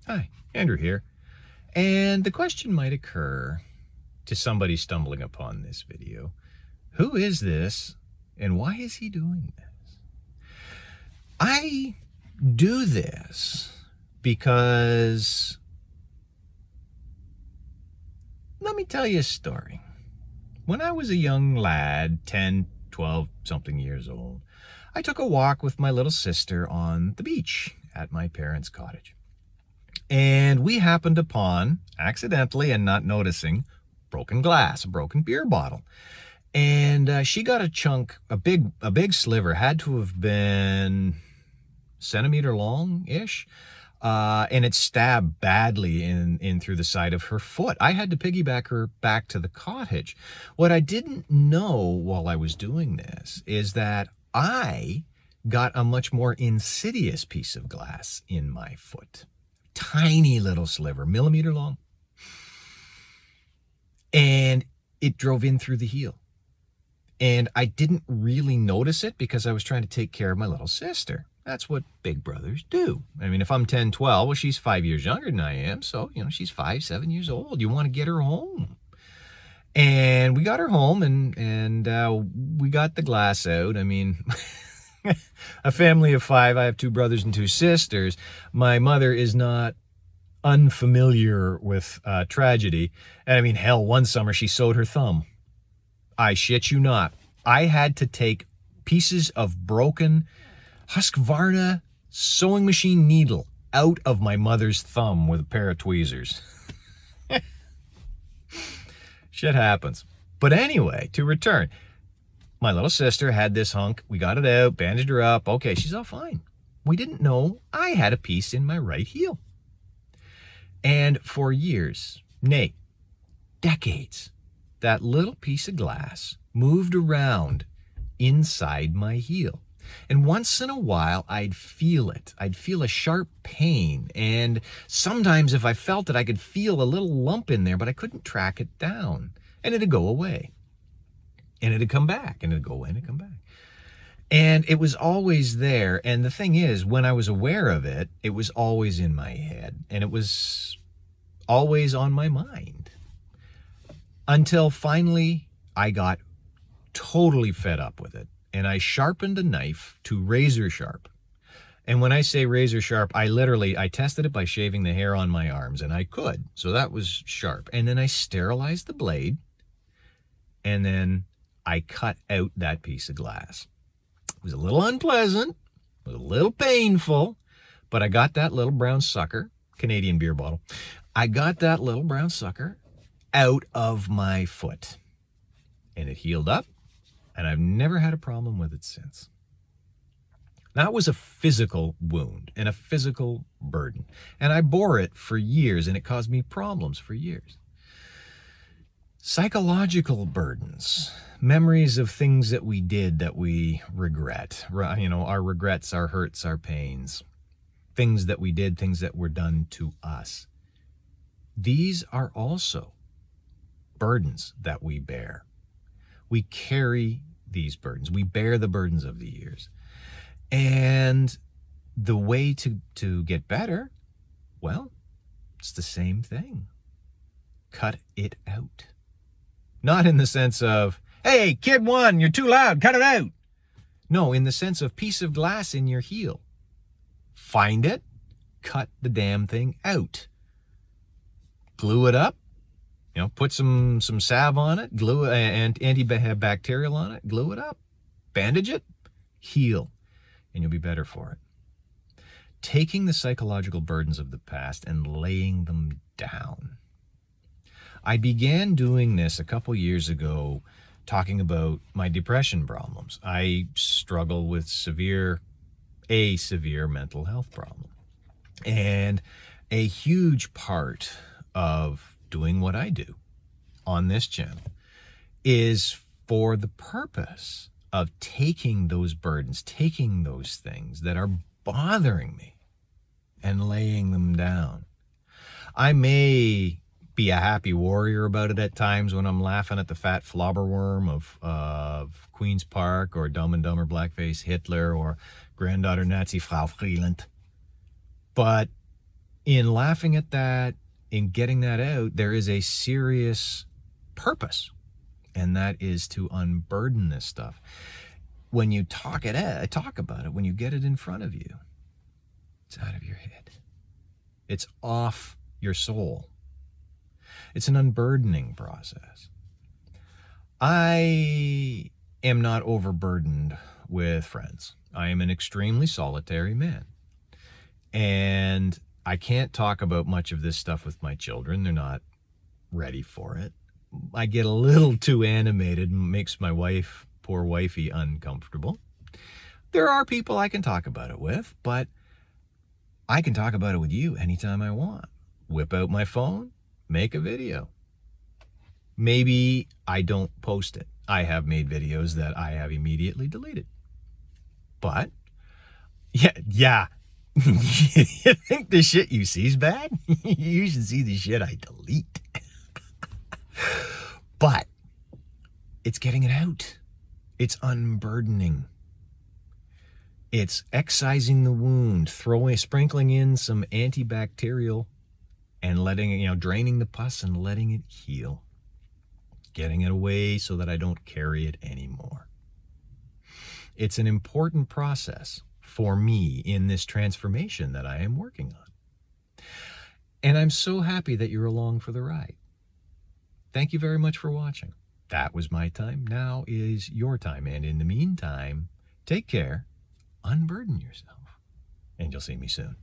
Hi, Andrew here. And the question might occur to somebody stumbling upon this video, who is this and why is he doing this? I do this because, let me tell you a story. When I was a young lad, 10, 12 something years old, I took a walk with my little sister on the beach at my parents' cottage. And we happened upon, accidentally and not noticing, broken glass, a broken beer bottle. And she got a chunk, a big sliver, had to have been centimeter long-ish. And it stabbed badly in through the side of her foot. I had to piggyback her back to the cottage. What I didn't know while I was doing this is that I got a much more insidious piece of glass in my foot. Tiny little sliver, millimeter long. And it drove in through the heel. And I didn't really notice it because I was trying to take care of my little sister. That's what big brothers do. I mean, if I'm 10, 12, well, she's 5 years younger than I am. So, she's 5, 7 years old. You want to get her home. And we got her home and we got the glass out. I mean, a family of 5. I have 2 brothers and 2 sisters. My mother is not unfamiliar with tragedy. And I mean, hell, one summer she sewed her thumb. I shit you not. I had to take pieces of broken Husqvarna sewing machine needle out of my mother's thumb with a pair of tweezers. Shit happens. But anyway, to return. My little sister had this hunk. We got it out, bandaged her up. Okay, she's all fine. We didn't know I had a piece in my right heel. And for years, nay, decades, that little piece of glass moved around inside my heel. And once in a while, I'd feel it. I'd feel a sharp pain. And sometimes if I felt it, I could feel a little lump in there, but I couldn't track it down. And it'd go away. And it'd come back. And it'd go away and it'd come back. And it was always there. And the thing is, when I was aware of it, it was always in my head. And it was always on my mind. Until finally, I got totally fed up with it. And I sharpened a knife to razor sharp. And when I say razor sharp, I tested it by shaving the hair on my arms, and I could. So that was sharp. And then I sterilized the blade, and then I cut out that piece of glass. It was a little unpleasant, it was a little painful, but I got that little brown sucker, Canadian beer bottle, I got that little brown sucker out of my foot. And it healed up. And I've never had a problem with it since. That was a physical wound and a physical burden. And I bore it for years, and it caused me problems for years. Psychological burdens, memories of things that we did that we regret. Our regrets, our hurts, our pains. Things that we did, things that were done to us. These are also burdens that we bear. We carry these burdens. We bear the burdens of the years. And the way to get better, well, it's the same thing. Cut it out. Not in the sense of, hey, kid one, you're too loud, cut it out. No, in the sense of piece of glass in your heel. Find it, cut the damn thing out. Glue it up. Put some salve on it, glue it, and antibacterial on it, glue it up, bandage it, heal, and you'll be better for it. Taking the psychological burdens of the past and laying them down. I began doing this a couple years ago, talking about my depression problems. I struggle with a severe mental health problem. And a huge part of doing what I do on this channel is for the purpose of taking those burdens, taking those things that are bothering me and laying them down. I may be a happy warrior about it at times when I'm laughing at the fat flobberworm of Queen's Park or Dumb and Dumber Blackface Hitler or granddaughter Nazi Frau Freeland. But in laughing at that, in getting that out, there is a serious purpose, and that is to unburden this stuff. When you talk about it, when you get it in front of you, it's out of your head. It's off your soul. It's an unburdening process. I am not overburdened with friends. I am an extremely solitary man. And I can't talk about much of this stuff with my children. They're not ready for it. I get a little too animated and makes my wife, poor wifey, uncomfortable. There are people I can talk about it with, but I can talk about it with you anytime I want. Whip out my phone, make a video. Maybe I don't post it. I have made videos that I have immediately deleted. But, yeah. You think the shit you see is bad? You should see the shit I delete. But it's getting it out. It's unburdening. It's excising the wound, sprinkling in some antibacterial and letting it, draining the pus and letting it heal. Getting it away so that I don't carry it anymore. It's an important process for me in this transformation that I am working on. And I'm so happy that you're along for the ride. Thank you very much for watching. That was my time. Now is your time. And in the meantime, take care, unburden yourself, and you'll see me soon.